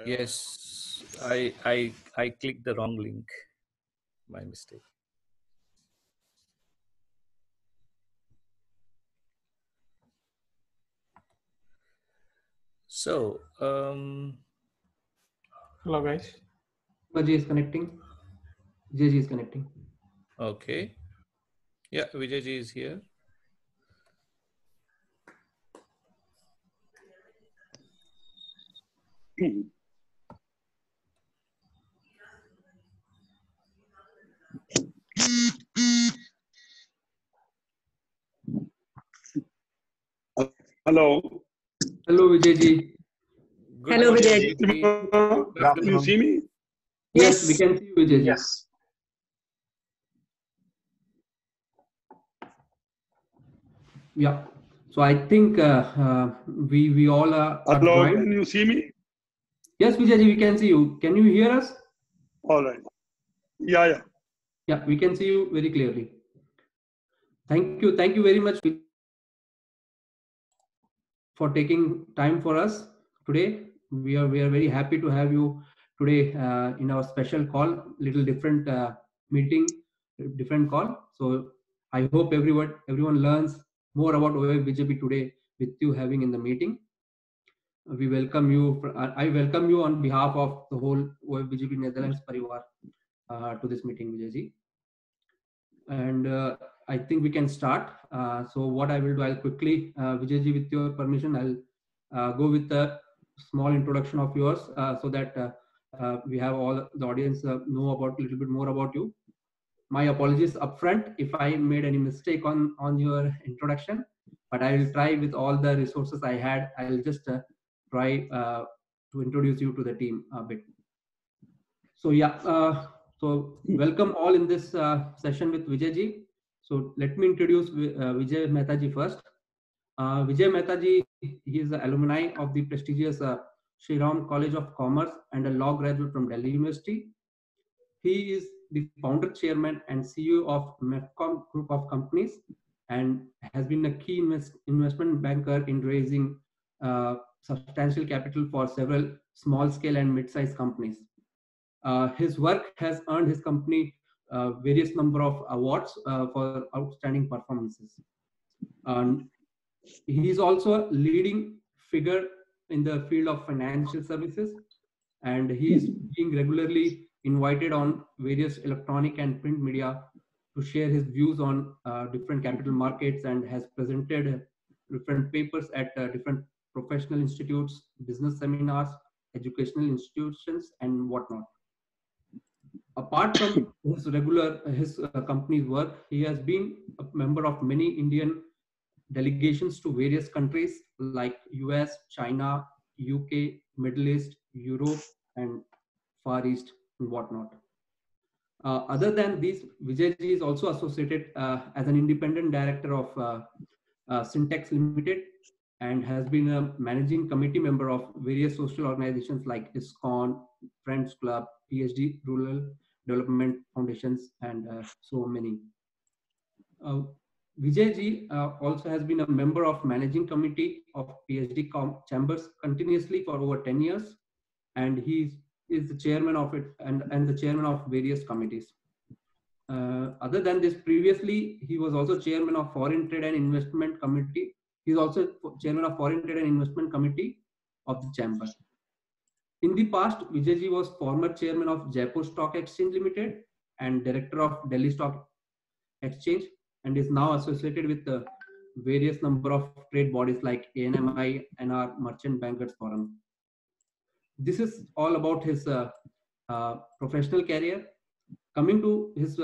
Yes, I clicked the wrong link. My mistake. So, Hello, guys. Vijay is connecting. JG is connecting. okay. Yeah, Vijayji is here. Hello. Hello, Vijayji. Good Hello, morning, Vijay. Vijayji. Can you see me? Yes, we Yes. can see you, Vijayji. Yes. Yeah. So I think we all are Hello, joined. can you see me? Yes, Vijayji, we can see you. Can you hear us? All right. Yeah. Yeah, we can see you very clearly. Thank you. Thank you very much for taking time for us today. We are very happy to have you today in our special call, little different meeting, different call. So I hope everyone learns more about OF BJP today with you having in the meeting. We welcome you. I welcome you on behalf of the whole OF BJP Netherlands Parivar to this meeting, Vijayji. And I think we can start. So what I will do, I'll quickly, Vijayji, with your permission, I'll go with a small introduction of yours so that we have all the audience know about a little bit more about you. My apologies upfront if I made any mistake on your introduction, but I will try with all the resources I had. I'll just try to introduce you to the team a bit. So yeah, so welcome all in this session with Vijayji. So let me introduce Vijay Mehtaji first. Vijay Mehtaji, he is the alumni of the prestigious Shri Ram College of Commerce and a law graduate from Delhi University. He is the founder, chairman, and CEO of MEFCOM Group of Companies, and has been a key investment banker in raising substantial capital for several small-scale and mid-sized companies. His work has earned his company various number of awards for outstanding performances. He is also a leading figure in the field of financial services, and he is being regularly invited on various electronic and print media to share his views on different capital markets, and has presented different papers at different professional institutes, business seminars, educational institutions, and whatnot. Apart from his company's work, he has been a member of many Indian delegations to various countries like US, China, UK, Middle East, Europe, and Far East, and whatnot. Other than these, Vijayji is also associated as an independent director of Syntax Limited, and has been a managing committee member of various social organizations like ISKCON, Friends Club, PhD Rural Development Foundations, and so many. Vijayji also has been a member of managing committee of PhD chambers continuously for over 10 years, and he is the chairman of it and the chairman of various committees. Other than this, previously he was also chairman of Foreign Trade and Investment Committee. He is also chairman of Foreign Trade and Investment Committee of the chamber. In the past, Vijayji was former chairman of Jaipur Stock Exchange Limited and director of Delhi Stock Exchange, and is now associated with the various number of trade bodies like ANMI and our Merchant Bankers Forum. This is all about his professional career. Coming to his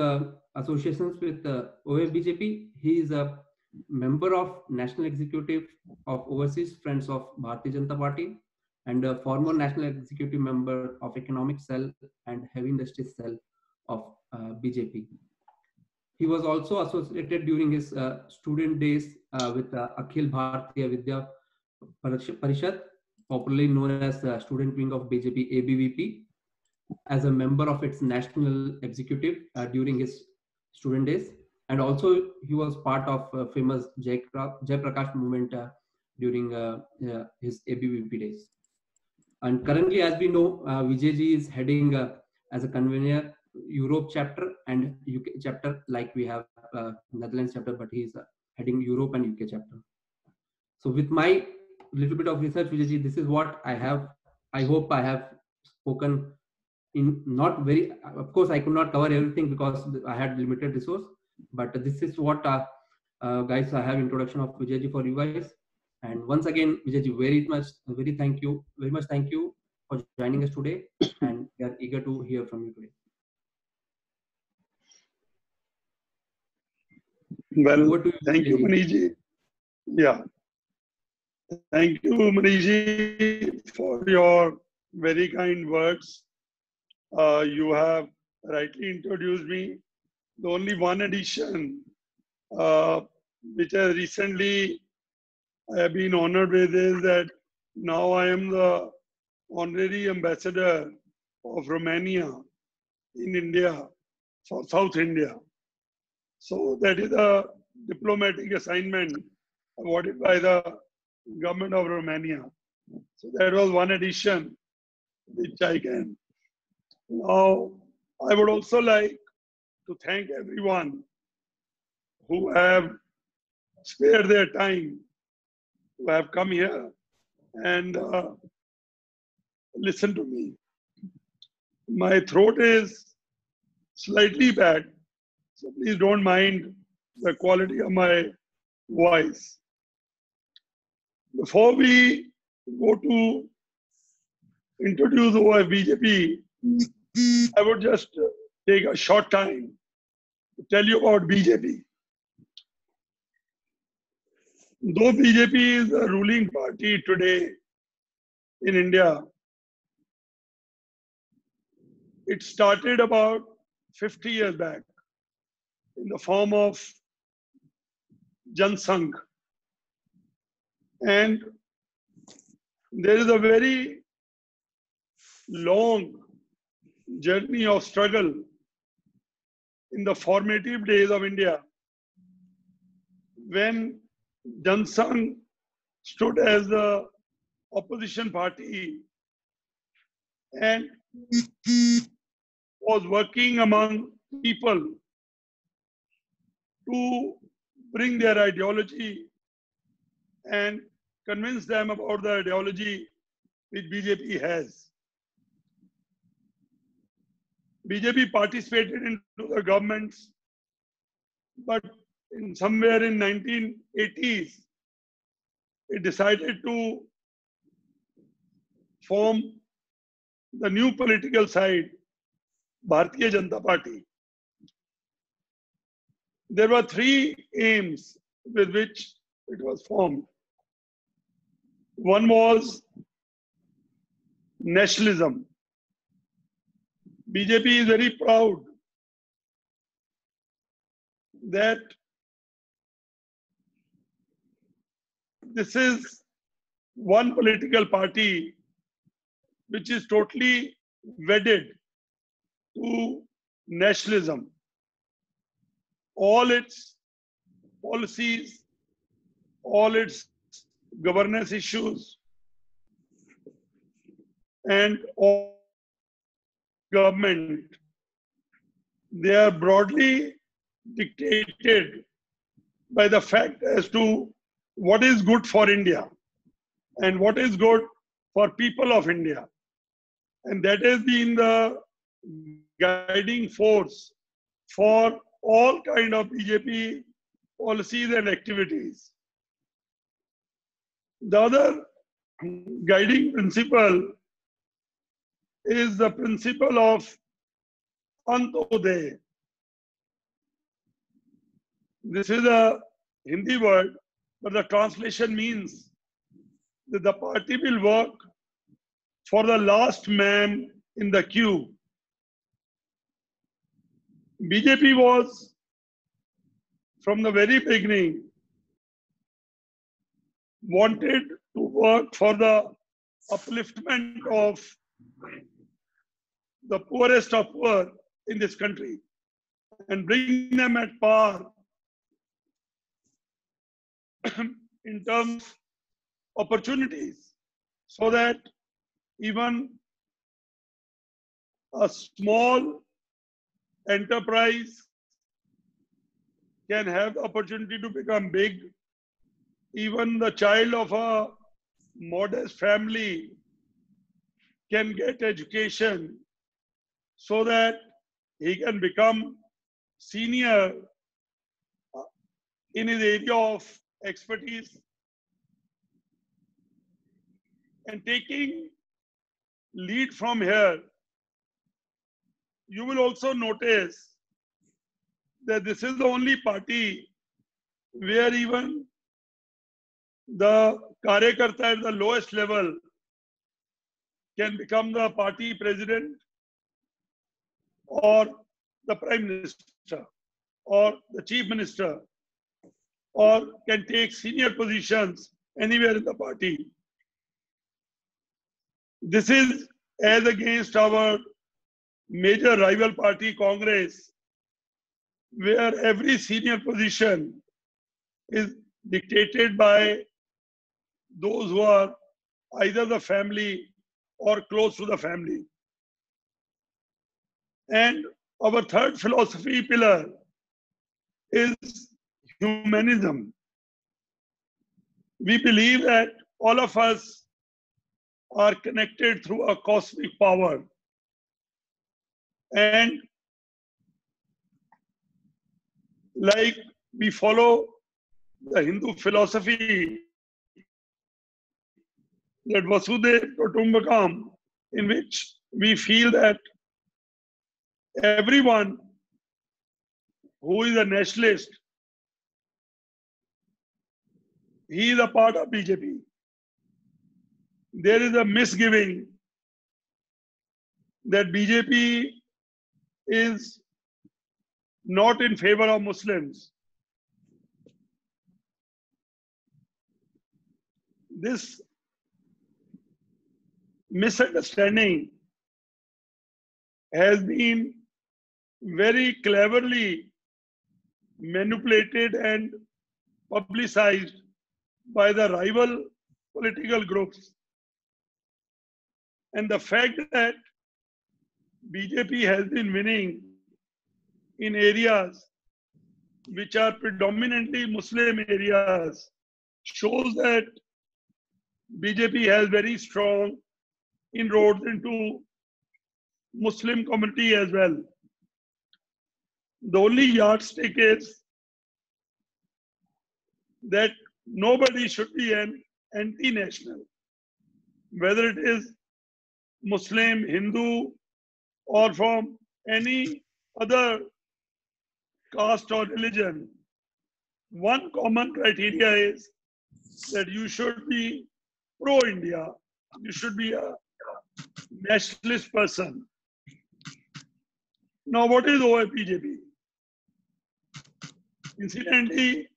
associations with OFBJP, he is a member of National Executive of Overseas Friends of Bharatiya Janata Party, and a former National Executive Member of Economic Cell and Heavy Industries Cell of BJP. He was also associated during his student days with Akhil Bharatiya Vidya Parishad, popularly known as the student wing of BJP ABVP, as a member of its national executive during his student days. And also he was part of famous Jai Prakash movement during his ABVP days. And currently, as we know, Vijayji is heading as a convener Europe chapter and UK chapter, like we have Netherlands chapter, but he is heading Europe and UK chapter. So with my little bit of research, Vijayji, this is what I have. I hope I have spoken in not very, of course, I could not cover everything because I had limited resource, but this is what, guys, I have introduction of Vijayji for you guys. And once again, Vijayji, very much thank you for joining us today, and we are eager to hear from you today. Well, Over to thank you, Vijayji. Maniji. Yeah. Thank you, Maniji, for your very kind words. You have rightly introduced me. The only one addition which has recently I have been honored with is that now I am the honorary ambassador of Romania in India for South India. So that is a diplomatic assignment awarded by the government of Romania. So that was one addition which I can. Now, I would also like to thank everyone who have spared their time, who have come here and listen to me. My throat is slightly bad, so please don't mind the quality of my voice. Before we go to introduce OFBJP, I would just take a short time to tell you about BJP. Though BJP is the ruling party today in India, it started about 50 years back in the form of Jan Sangh. And there is a very long journey of struggle in the formative days of India when Jan Sangh stood as the opposition party and was working among people to bring their ideology and convince them about the ideology which BJP has. BJP participated into the governments, but in somewhere in 1980s, it decided to form the new political side, Bharatiya Janata Party. There were three aims with which it was formed. One was nationalism. BJP is very proud that this is one political party which is totally wedded to nationalism. All its policies, all its governance issues, and all government, they are broadly dictated by the fact as to what is good for India and what is good for people of India. And that has been the guiding force for all kind of BJP policies and activities. The other guiding principle is the principle of Antodaya. This is a Hindi word, but the translation means that the party will work for the last man in the queue. BJP was, from the very beginning, wanted to work for the upliftment of the poorest of poor in this country and bring them at par in terms of opportunities, so that even a small enterprise can have the opportunity to become big. Even the child of a modest family can get education so that he can become senior in his area of expertise. And taking lead from here, you will also notice that this is the only party where even the Karyakarta at the lowest level can become the party president or the prime minister or the chief minister, or can take senior positions anywhere in the party. This is as against our major rival party, Congress, where every senior position is dictated by those who are either the family or close to the family. And our third philosophy pillar is humanism. We believe that all of us are connected through a cosmic power. And like we follow the Hindu philosophy that Vasudhaiva Kutumbakam, in which we feel that everyone who is a nationalist, he is a part of BJP. There is a misgiving that BJP is not in favor of Muslims. This misunderstanding has been very cleverly manipulated and publicized by the rival political groups. And the fact that BJP has been winning in areas which are predominantly Muslim areas shows that BJP has very strong inroads into Muslim community as well. The only yardstick is that nobody should be an anti-national, whether it is Muslim, Hindu, or from any other caste or religion. One common criteria is that you should be pro-India. You should be a nationalist person. Now, what is OIBJP? Incidentally,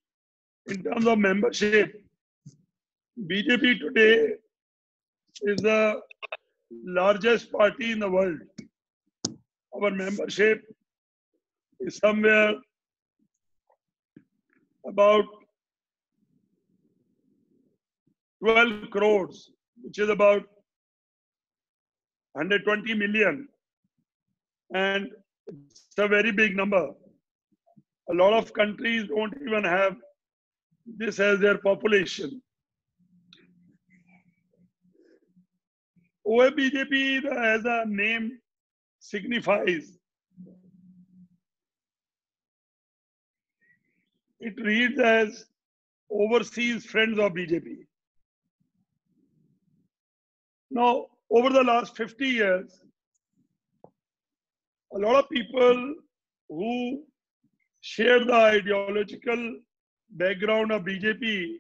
in terms of membership, BJP today is the largest party in the world. Our membership is somewhere about 12 crores, which is about 120 million. And it's a very big number. A lot of countries don't even have this as their population. OIBJP, as a name signifies, it reads as Overseas Friends of BJP. Now, over the last 50 years, a lot of people who share the ideological background of BJP,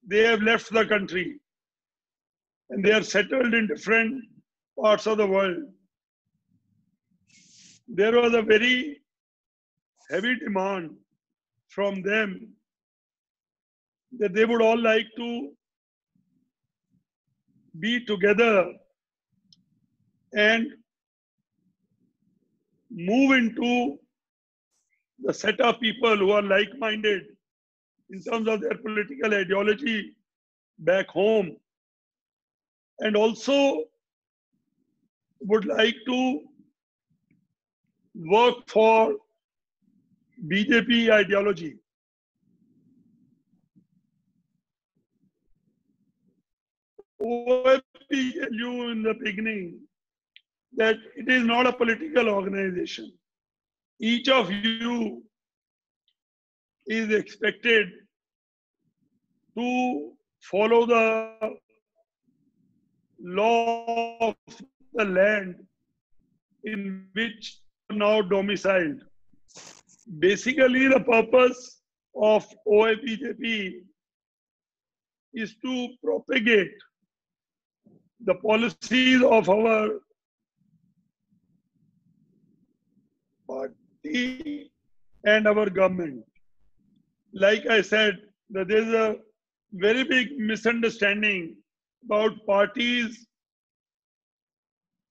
they have left the country and they are settled in different parts of the world. There was a very heavy demand from them that they would all like to be together and move into the set of people who are like-minded in terms of their political ideology back home. and also would like to work for BJP ideology. OAP tell you in the beginning that it is not a political organization. Each of you is expected to follow the law of the land in which you are now domiciled. Basically, the purpose of OABJP is to propagate the policies of our party and our government. Like I said, that there is a very big misunderstanding about parties'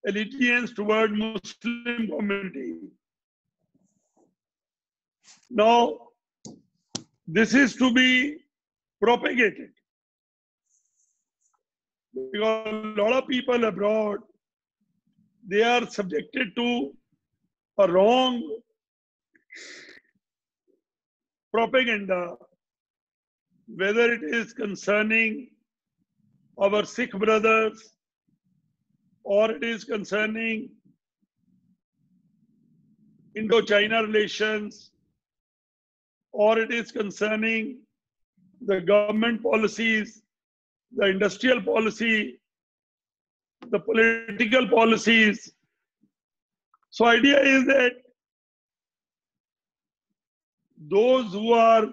allegiance toward Muslim community. Now, this is to be propagated because a lot of people abroad, they are subjected to a wrong propaganda, whether it is concerning our Sikh brothers or it is concerning Indo-China relations, or it is concerning the government policies, the industrial policy, the political policies. So idea is that those who are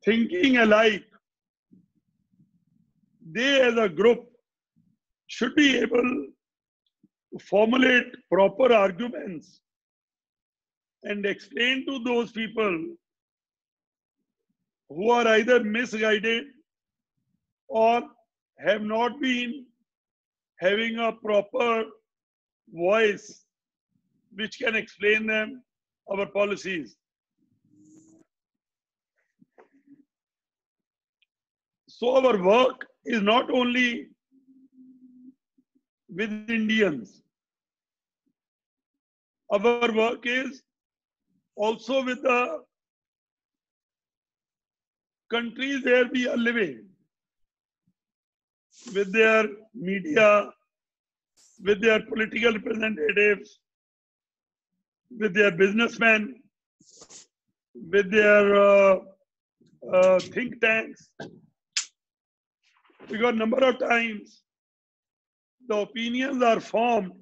thinking alike, they as a group should be able to formulate proper arguments and explain to those people who are either misguided or have not been having a proper voice which can explain them our policies. So our work is not only with Indians. Our work is also with the countries where we are living, with their media, with their political representatives, with their businessmen, with their think tanks. Because number of times the opinions are formed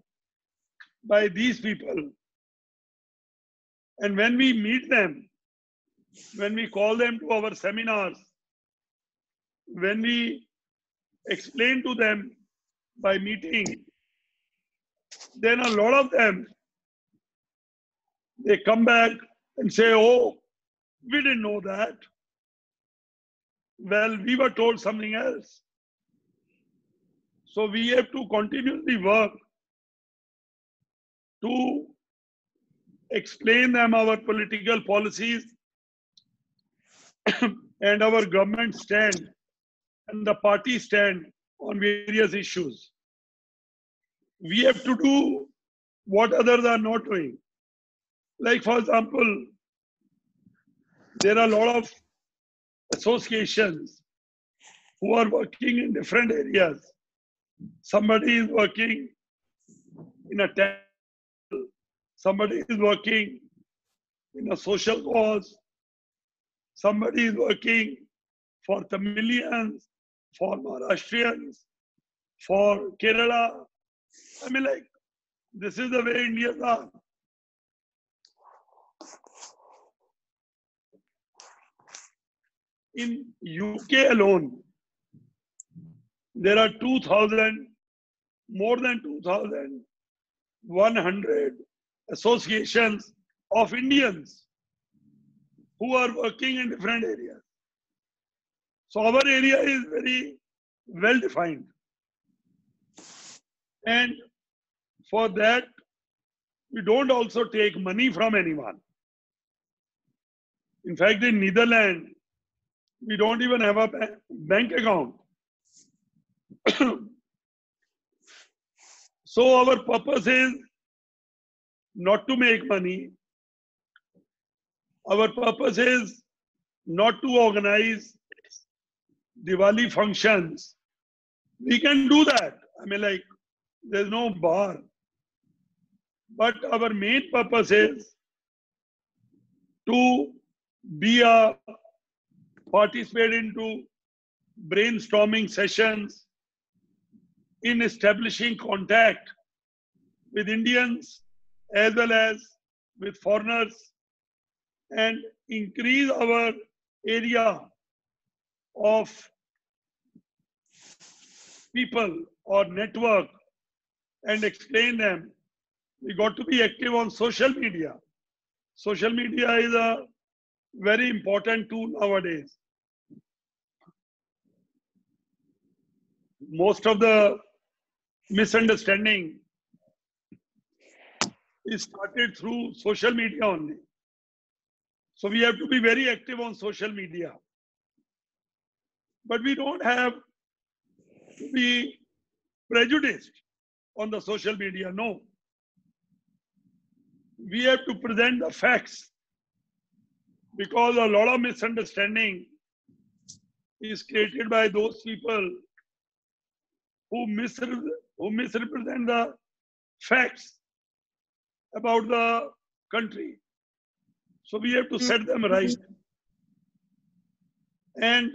by these people. And when we meet them, when we call them to our seminars, when we explain to them by meeting, then a lot of them, they come back and say, oh, we didn't know that. Well, we were told something else. So we have to continuously work to explain them our political policies and our government stand and the party stand on various issues. We have to do what others are not doing. Like, for example, there are a lot of associations who are working in different areas. Somebody is working in a temple, somebody is working in a social cause, somebody is working for Tamilians, for Maharashtrians, for Kerala. I mean, like, this is the way Indians are. In UK alone, there are more than 2,100 associations of Indians who are working in different areas. So our area is very well defined. And for that, we don't also take money from anyone. In fact, in Netherlands, we don't even have a bank account. So our purpose is not to make money. Our purpose is not to organize Diwali functions. We can do that. I mean, like, there's no bar. But our main purpose is to participate into brainstorming sessions, in establishing contact with Indians as well as with foreigners, and increase our area of people or network and explain them. We got to be active on social media. Social media is a very important tool nowadays. Most of the misunderstanding is started through social media only. So we have to be very active on social media. But we don't have to be prejudiced on the social media, no. We have to present the facts, because a lot of misunderstanding is created by those people who misrepresent the facts about the country. So we have to set them right. And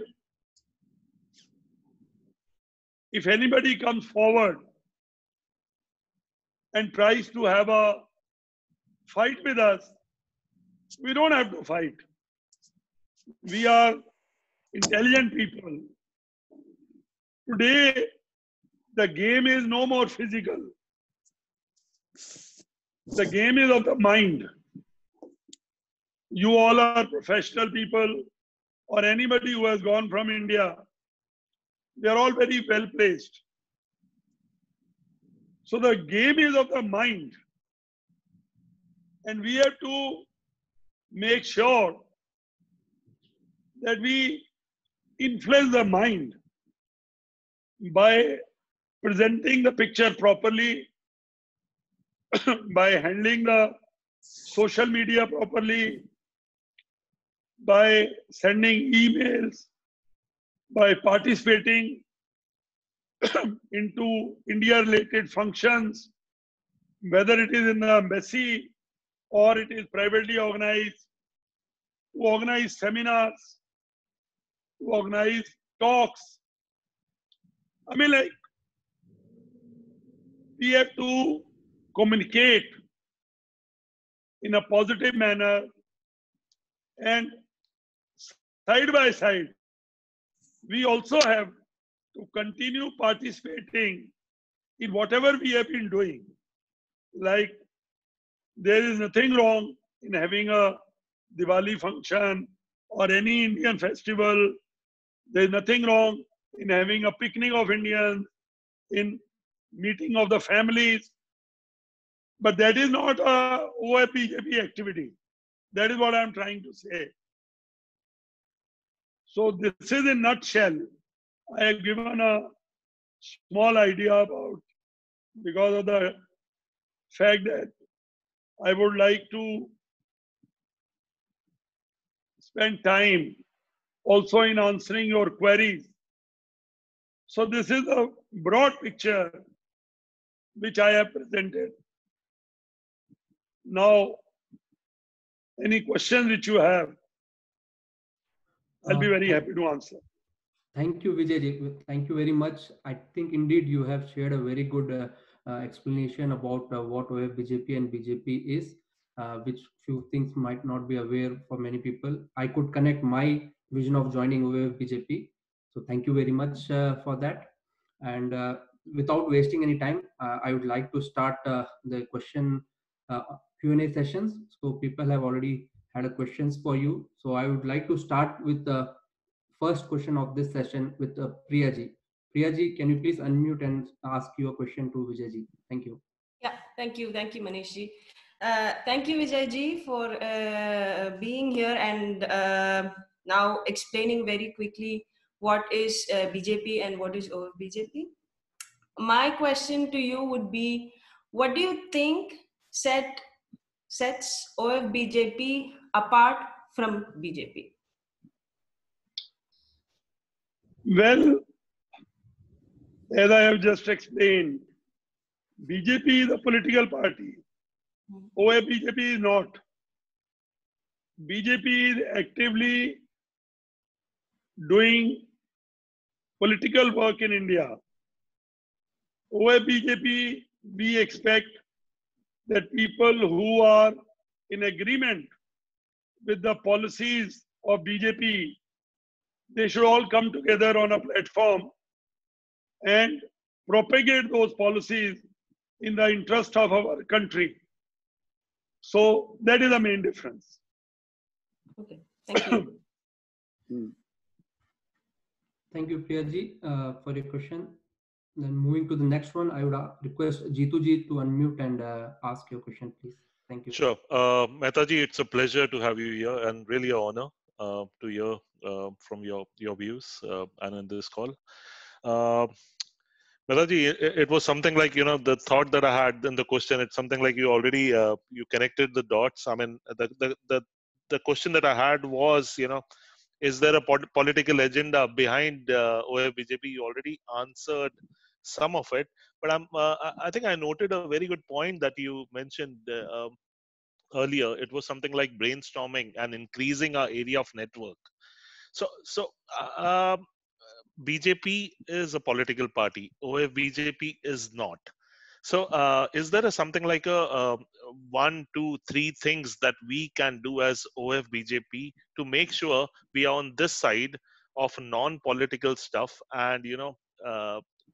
if anybody comes forward and tries to have a fight with us, we don't have to fight. We are intelligent people. Today, the game is no more physical. The game is of the mind. You all are professional people, or anybody who has gone from India. They are all very well placed. So the game is of the mind. And we have to make sure that we influence the mind by presenting the picture properly, by handling the social media properly, by sending emails, by participating into India-related functions, whether it is in the embassy or it is privately organized, to organize seminars, to organize talks. I mean, like, we have to communicate in a positive manner, and side by side, we also have to continue participating in whatever we have been doing. Like, there is nothing wrong in having a Diwali function or any Indian festival. There is nothing wrong in having a picnic of Indians, in meeting of the families. But that is not a OFBJP activity. That is what I'm trying to say. So this is in a nutshell. I have given a small idea about, because of the fact that I would like to spend time also in answering your queries. So this is a broad picture which I have presented. Now, any questions which you have, I'll be very happy to answer. Thank you, Vijay. Thank you very much. I think indeed you have shared a very good explanation about what OFBJP and BJP is, which few things might not be aware for many people. I could connect my vision of joining OFBJP. So thank you very much for that. And without wasting any time, I would like to start the question Q&A sessions. So people have already had questions for you. So I would like to start with the first question of this session with Priyaji. Priyaji, can you please unmute and ask your question to Vijayji? Thank you. Yeah, thank you, Manishji. Thank you, Vijayji, for being here and now explaining very quickly what is BJP and what is OFBJP. My question to you would be, what do you think sets OFBJP apart from BJP? Well, as I have just explained, BJP is a political party. OFBJP is not. BJP is actively doing political work in India. OFBJP, we expect that people who are in agreement with the policies of BJP, they should all come together on a platform and propagate those policies in the interest of our country. So that is the main difference. Okay, thank you. Thank you, Priyaji, for your question. Then moving to the next one, I would request Jeetu to unmute and ask your question, please. Thank you. Sure. Mehtaji, it's a pleasure to have you here and really an honor to hear from your views and in this call. Mehtaji, it was something like, the thought that I had in the question, it's something like you already, you connected the dots. I mean, the question that I had was, is there a political agenda behind OFBJP? You already answered some of it, but I think I noted a very good point that you mentioned earlier. It was something like brainstorming and increasing our area of network. So BJP is a political party. OFBJP is not. So is there something like a 1, 2, 3 things that we can do as OFBJP to make sure we are on this side of non-political stuff and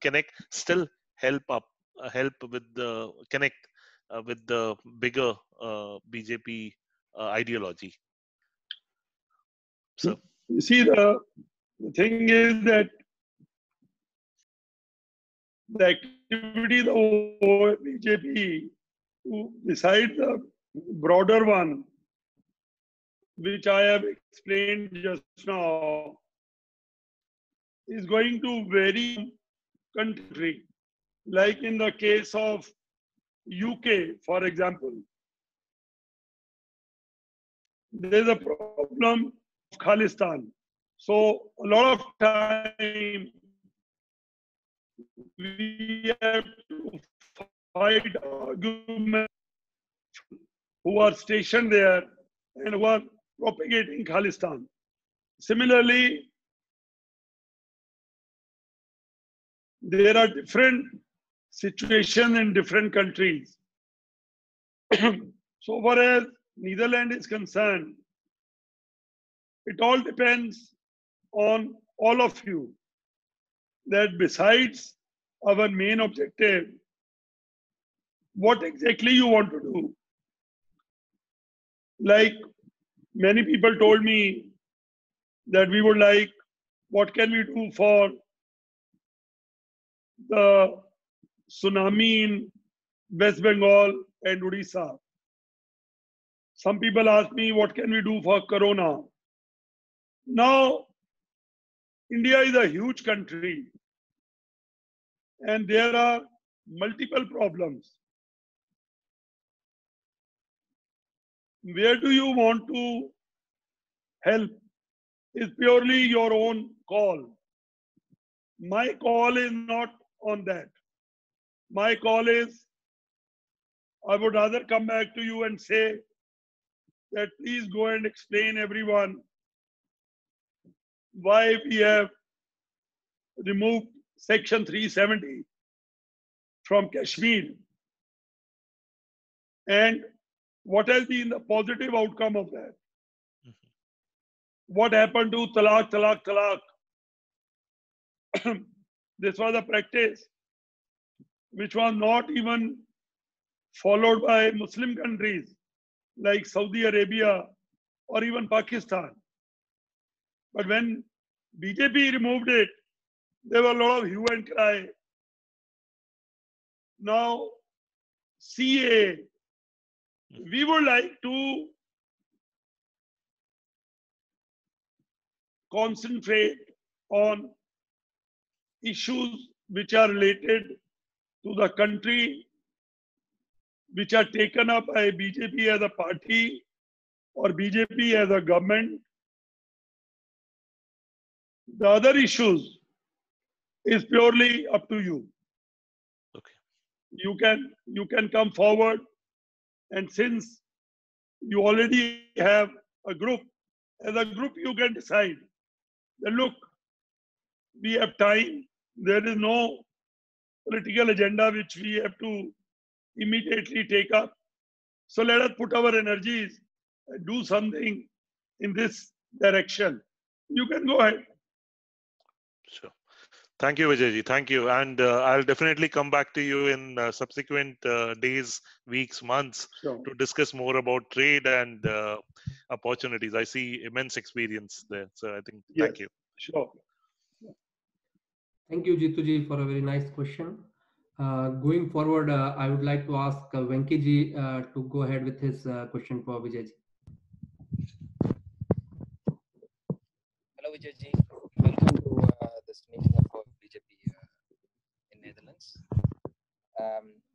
connect, still help with the connect with the bigger BJP ideology? So you see, the thing is that the activity of the BJP, besides the broader one, which I have explained just now, is going to vary country. Like in the case of UK, for example, there is a problem of Khalistan. So a lot of time we have to fight arguments who are stationed there and who are propagating Khalistan. Similarly, there are different situations in different countries. So far as Netherlands is concerned, it all depends on all of you, that besides our main objective, what exactly you want to do. Like many people told me that we would like, what can we do for the tsunami in West Bengal and Odisha. Some people ask me, what can we do for Corona? Now, India is a huge country and there are multiple problems. Where do you want to help is purely your own call. My call is not on that. My call is, I would rather come back to you and say that please go and explain everyone why we have removed Section 370 from Kashmir and what has been the positive outcome of that. What happened to talaq, talaq, talaq? This was a practice which was not even followed by Muslim countries like Saudi Arabia or even Pakistan. But when BJP removed it, there were a lot of hue and cry. Now, CA, we would like to concentrate on issues which are related to the country, which are taken up by BJP as a party or BJP as a government. The other issues is purely up to you. Okay. You can come forward, and since you already have a group, as a group you can decide that look, we have time. There is no political agenda which we have to immediately take up. So let us put our energies and do something in this direction. You can go ahead. Sure. Thank you, Vijayji. Thank you. And I'll definitely come back to you in subsequent days, weeks, months Sure. to discuss more about trade and opportunities. I see immense experience there. So I think, Yes. thank you. Sure. Thank you, Jituji, for a very nice question. Going forward, I would like to ask Venkiji to go ahead with his question for Vijayji. Hello, Vijayji. Welcome to this meeting of BJP in Netherlands.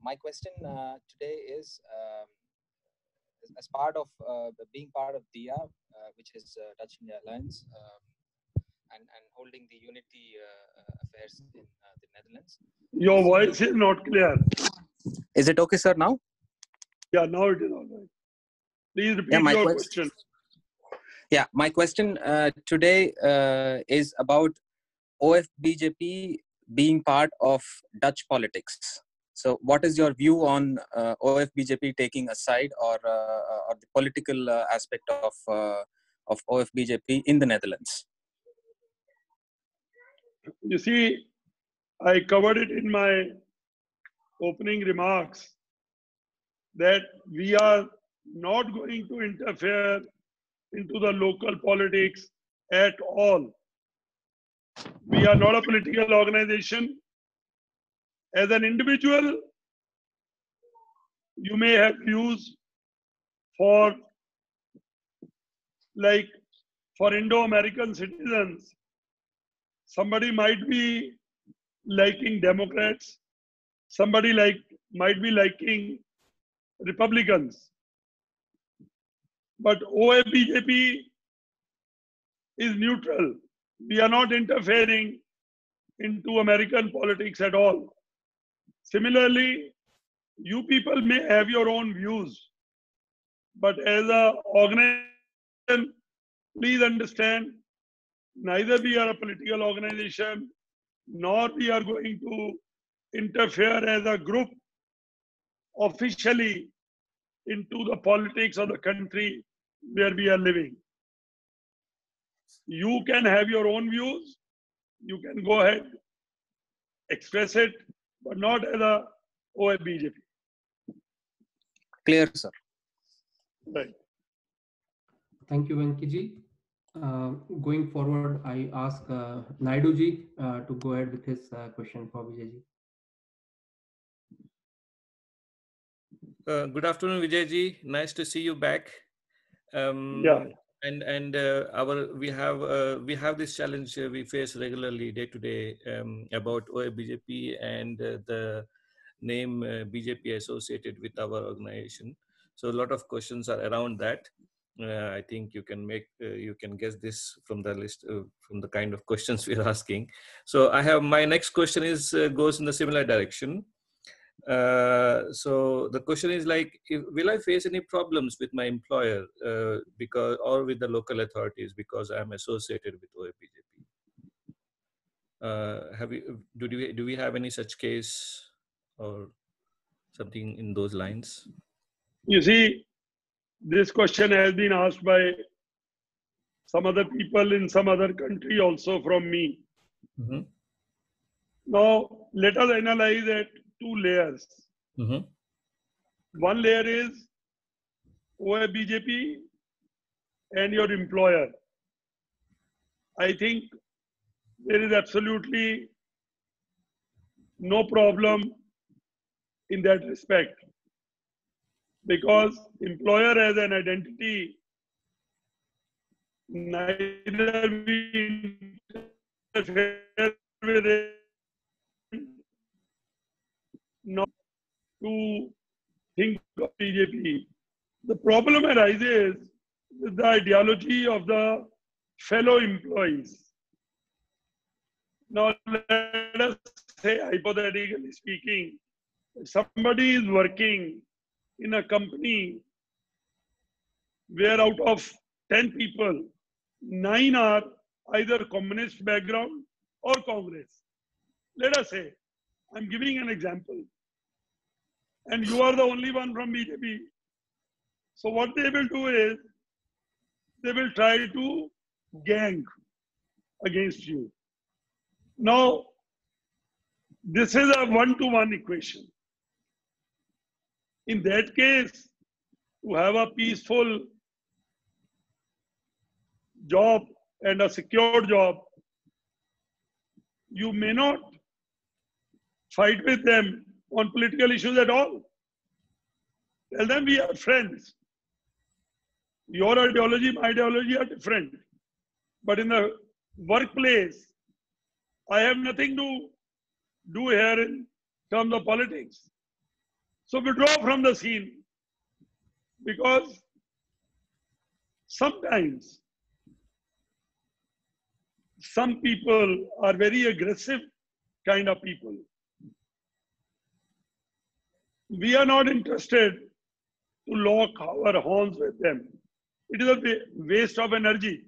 My question today is, as part of being part of DIA, which is Dutch India Alliance, and holding the unity affairs in the Netherlands. Your voice is not clear. Is it okay, sir, now? Yeah, now it is all right. Please repeat your question. Yeah, my question today is about OFBJP being part of Dutch politics. So what is your view on OFBJP taking a side or the political aspect of OFBJP in the Netherlands? You see, I covered it in my opening remarks that we are not going to interfere into the local politics at all. We are not a political organization. As an individual, you may have views for Indo-American citizens. Somebody might be liking Democrats. Somebody might be liking Republicans. But OFBJP is neutral. We are not interfering into American politics at all. Similarly, you people may have your own views, but as an organization, please understand, neither we are a political organization, nor we are going to interfere as a group officially into the politics of the country where we are living. You can have your own views. You can go ahead, express it, but not as a OFBJP. Clear, sir. Right. Thank you, Venkiji. Going forward, I ask Naiduji to go ahead with his question for Vijayji. Good afternoon, Vijayji. Nice to see you back. Yeah. And we have this challenge we face regularly day to day about OFBJP and the name BJP associated with our organization. So a lot of questions are around that. I think you can guess this from the list from the kind of questions we're asking. So my next question goes in the similar direction. So the question is will I face any problems with my employer or with the local authorities because I'm associated with OFBJP? Do we have any such case or something in those lines? You see, this question has been asked by some other people in some other country also from me. Mm-hmm. Now, let us analyze at two layers. Mm-hmm. One layer is OFBJP and your employer. I think there is absolutely no problem in that respect, because employer as an identity, neither we affair with him, not to think of BJP. The problem arises with the ideology of the fellow employees. Now, let us say, hypothetically speaking, somebody is working in a company where out of 10 people, 9 are either communist background or Congress. Let us say, I'm giving an example, and you are the only one from BJP. So what they will do is, they will try to gang against you. Now, this is a one-to-one equation. In that case, to have a peaceful job and a secure job, you may not fight with them on political issues at all. Tell them we are friends. Your ideology, my ideology are different. But in the workplace, I have nothing to do here in terms of politics. So withdraw from the scene, because sometimes some people are very aggressive kind of people. We are not interested to lock our horns with them. It is a waste of energy.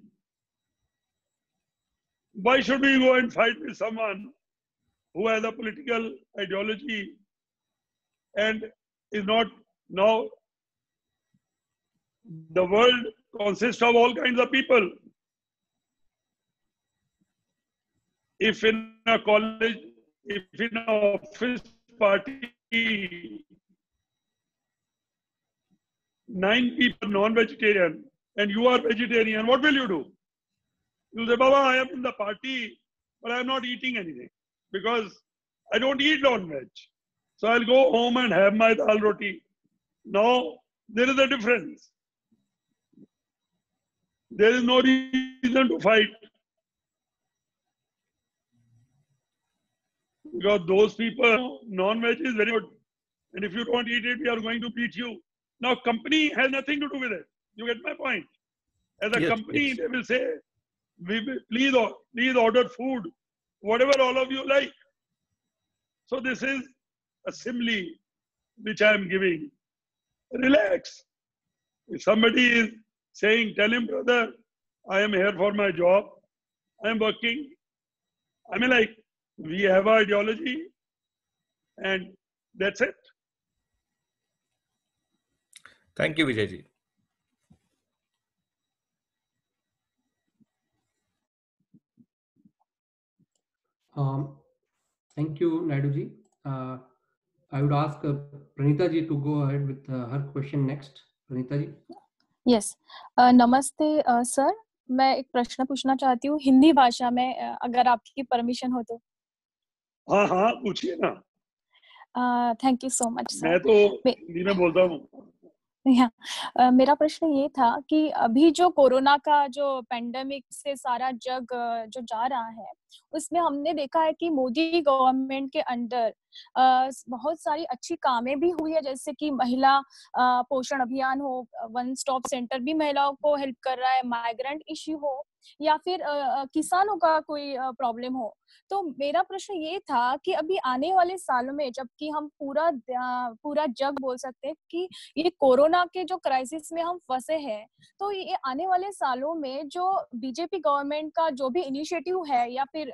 Why should we go and fight with someone who has a political ideology and is not now? The world consists of all kinds of people. If in a college, if in an office party, 9 people non-vegetarian and you are vegetarian, what will you do? You'll say, Baba, I am in the party, but I am not eating anything because I don't eat non-veg. So I'll go home and have my dal roti. Now, there is a difference. There is no reason to fight. Because those people, non-veg is very good. And if you don't eat it, we are going to beat you. Now, company has nothing to do with it. You get my point? As a company, they will say, please order food, whatever all of you like. So this is a simile which I am giving. Relax. If somebody is saying, tell him, brother, I am here for my job. I am working. I mean, like, we have our ideology and that's it. Thank you, Vijayji. Thank you, Naidu-ji. I would ask Pranita ji to go ahead with her question next. Pranita ji. Yes. नमस्ते sir, मैं एक प्रश्न पूछना चाहती हूँ हिंदी भाषा में, अगर आपकी परमिशन हो तो। हाँ हाँ, पूछिए ना। Thank you so much sir. मैं तो हिंदी में बोलता हूँ। मेरा प्रश्न ये था कि अभी जो कोरोना का जो पेंडेमिक से सारा जग जो जा रहा है, उसमें हमने देखा है कि मोदी गवर्नमेंट के अंडर बहुत सारी अच्छी कामें भी हुई है, जैसे कि महिला पोषण अभियान हो, वन स्टॉप सेंटर भी महिलाओं को हेल्प कर रहा है, माइग्रेंट इश्यू हो या फिर किसानों का कोई प्रॉब्लम हो। तो मेरा प्रश्न ये था कि अभी आने वाले सालों में, जबकि हम पूरा जग बोल सकते हैं कि ये कोरोना के जो क्राइसिस में हम फंसे हैं, तो ये आने वाले सालों में जो बीजेपी गवर्नमेंट का जो भी इनिशिएटिव है या फिर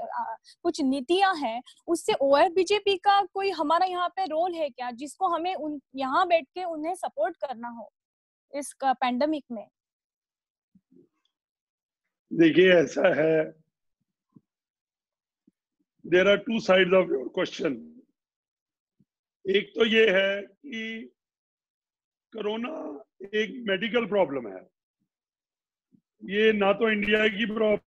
कुछ नीतियां हैं, उससे ओएफ बीजेपी का कोई हमारा यहाँ पे रोल है क्या, जिसको हमें यहाँ बैठ के उन्हें सपोर्ट करना हो इस पैंडेमिक में? देखिए, ऐसा है, there are two sides of your question. एक तो ये है कि कोरोना एक मेडिकल प्रॉब्लम है, ये ना तो इंडिया की प्रॉब्लम